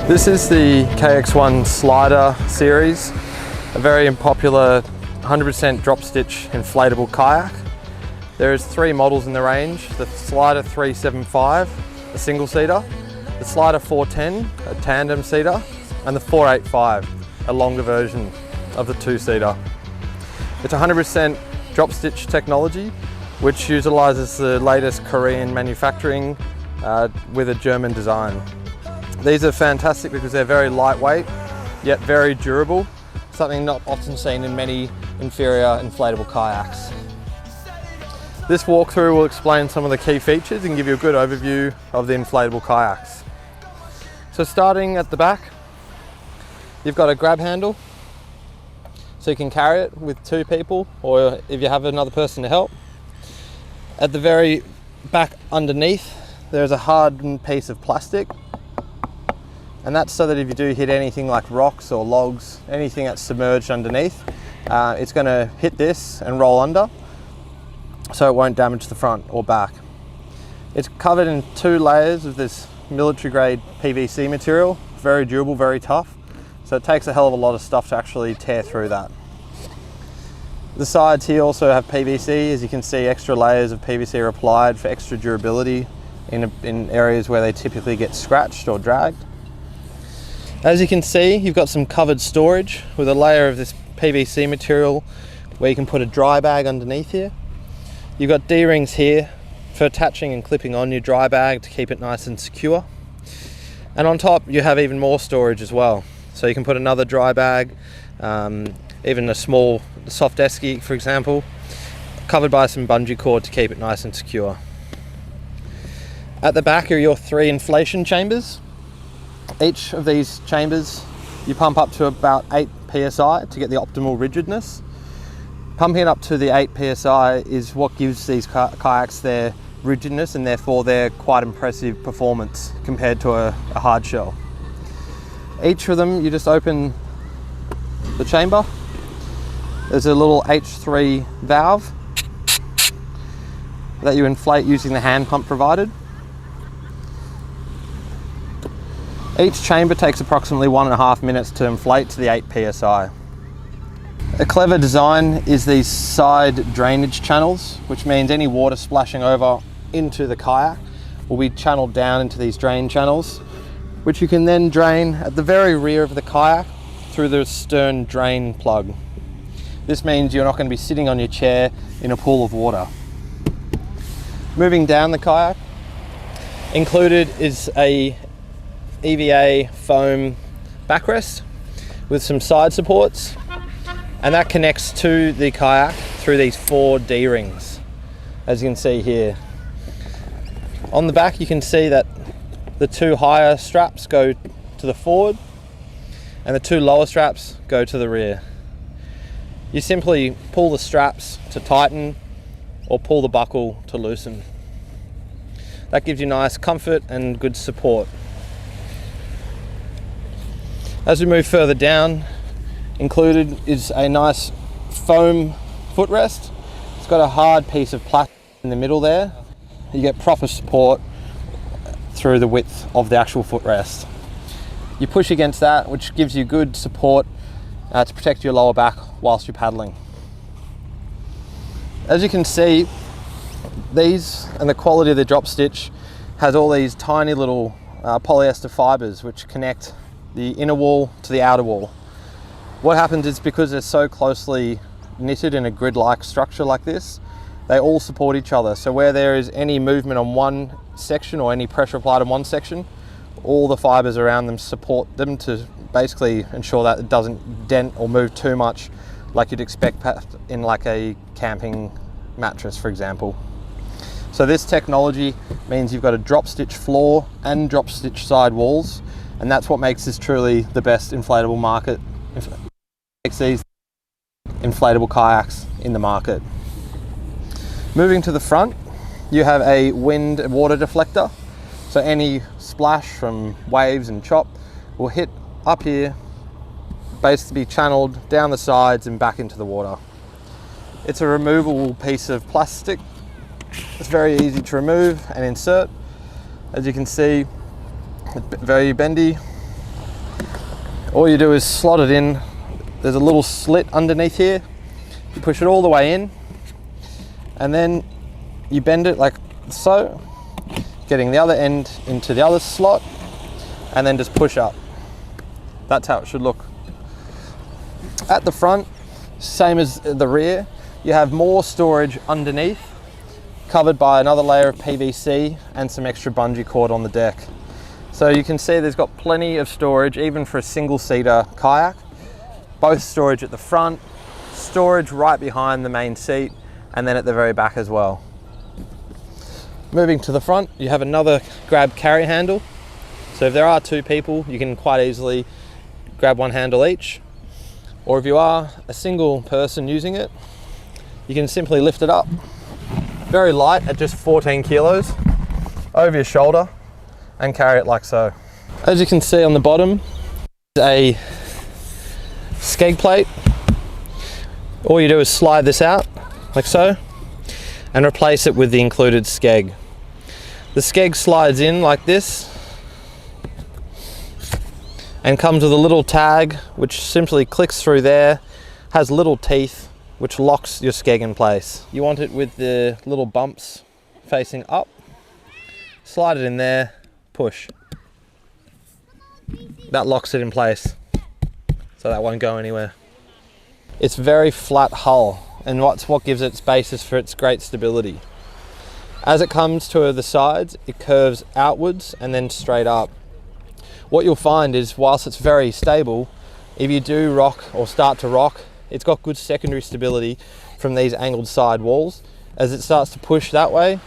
This is the KXOne Slider series, a very popular 100% drop stitch inflatable kayak. There's 3 models in the range: the Slider 375, a single seater, the Slider 410, a tandem seater, and the 485, a longer version of the 2-seater. It's 100% drop stitch technology, which utilises the latest Korean manufacturing with a German design. These are fantastic because they're very lightweight, yet very durable, something not often seen in many inferior inflatable kayaks. This walkthrough will explain some of the key features and give you a good overview of the inflatable kayaks. So starting at the back, you've got a grab handle, so you can carry it with 2 people, or if you have another person to help. At the very back underneath, there's a hardened piece of plastic, and that's so that if you do hit anything like rocks or logs, anything that's submerged underneath, it's going to hit this and roll under, so it won't damage the front or back. It's covered in 2 layers of this military grade PVC material, very durable, very tough, so it takes a hell of a lot of stuff to actually tear through that. The sides here also have PVC. As you can see, extra layers of PVC are applied for extra durability in areas where they typically get scratched or dragged. As you can see, you've got some covered storage with a layer of this PVC material where you can put a dry bag underneath here. You've got D-rings here for attaching and clipping on your dry bag to keep it nice and secure. And on top you have even more storage as well. So you can put another dry bag, even a small soft esky, for example, covered by some bungee cord to keep it nice and secure. At the back are your 3 inflation chambers. Each of these chambers you pump up to about 8 psi to get the optimal rigidness. Pumping it up to the 8 psi is what gives these kayaks their rigidness and therefore their quite impressive performance compared to a hard shell. Each of them, you just open the chamber. There's a little H3 valve that you inflate using the hand pump provided. Each chamber takes approximately 1.5 minutes to inflate to the 8 psi. A clever design is these side drainage channels, which means any water splashing over into the kayak will be channeled down into these drain channels, which you can then drain at the very rear of the kayak through the stern drain plug. This means you're not going to be sitting on your chair in a pool of water. Moving down the kayak, included is a EVA foam backrest with some side supports, and that connects to the kayak through these 4 D-rings, as you can see here. On the back you can see that the 2 higher straps go to the forward and the 2 lower straps go to the rear. You simply pull the straps to tighten or pull the buckle to loosen. That gives you nice comfort and good support. As we move further down, included is a nice foam footrest. It's got a hard piece of plastic in the middle there. You get proper support through the width of the actual footrest. You push against that, which gives you good support to protect your lower back whilst you're paddling. As you can see, these and the quality of the drop stitch has all these tiny little polyester fibers which connect the inner wall to the outer wall. What happens is, because they're so closely knitted in a grid-like structure like this, they all support each other. So where there is any movement on one section or any pressure applied on one section, all the fibers around them support them to basically ensure that it doesn't dent or move too much like you'd expect in like a camping mattress, for example. So this technology means you've got a drop stitch floor and drop stitch side walls, and that's what makes this truly the best inflatable market. Makes these inflatable kayaks in the market. Moving to the front, you have a wind and water deflector. So any splash from waves and chop will hit up here, basically be channeled down the sides and back into the water. It's a removable piece of plastic. It's very easy to remove and insert. As you can see, it's very bendy. All you do is slot it in. There's a little slit underneath here. You push it all the way in, and then you bend it like so, getting the other end into the other slot, and then just push up. That's how it should look. At the front, same as the rear, you have more storage underneath, covered by another layer of PVC and some extra bungee cord on the deck. So you can see there's got plenty of storage, even for a single-seater kayak. Both storage at the front, storage right behind the main seat, and then at the very back as well. Moving to the front, you have another grab carry handle. So if there are two people, you can quite easily grab one handle each. Or if you are a single person using it, you can simply lift it up. Very light at just 14 kilos, over your shoulder, and carry it like so. As you can see on the bottom, is a Skeg plate. All you do is slide this out, like so, and replace it with the included Skeg. The Skeg slides in like this, and comes with a little tag which simply clicks through there, has little teeth which locks your Skeg in place. You want it with the little bumps facing up, slide it in there, push. That locks it in place, so that won't go anywhere. It's very flat hull, and that's what gives it its basis for its great stability. As it comes to the sides, it curves outwards and then straight up. What you'll find is, whilst it's very stable, if you do rock or start to rock, it's got good secondary stability from these angled side walls. As it starts to push that way,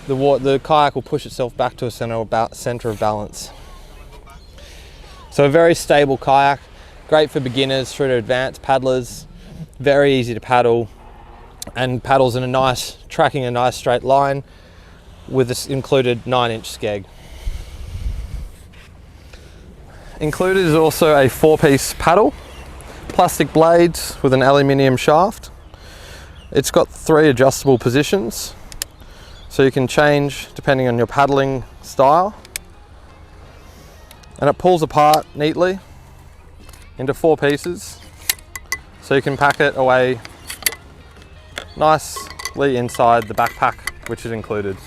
the kayak will push itself back to a center of balance. So a very stable kayak, great for beginners through to advanced paddlers, very easy to paddle, and paddles in tracking a nice straight line with this included 9-inch Skeg. Included is also a 4-piece paddle, plastic blades with an aluminium shaft. It's got 3 adjustable positions, so you can change depending on your paddling style. And it pulls apart neatly into 4 pieces, so you can pack it away nicely inside the backpack, which is included.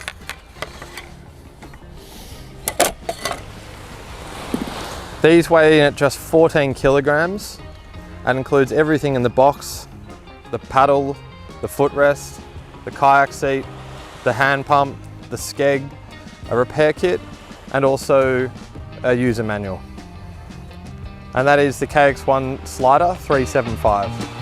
These weigh in at just 14 kilograms and includes everything in the box: the paddle, the footrest, the kayak seat, the hand pump, the Skeg, a repair kit, and also a user manual. And that is the KXOne Slider 375.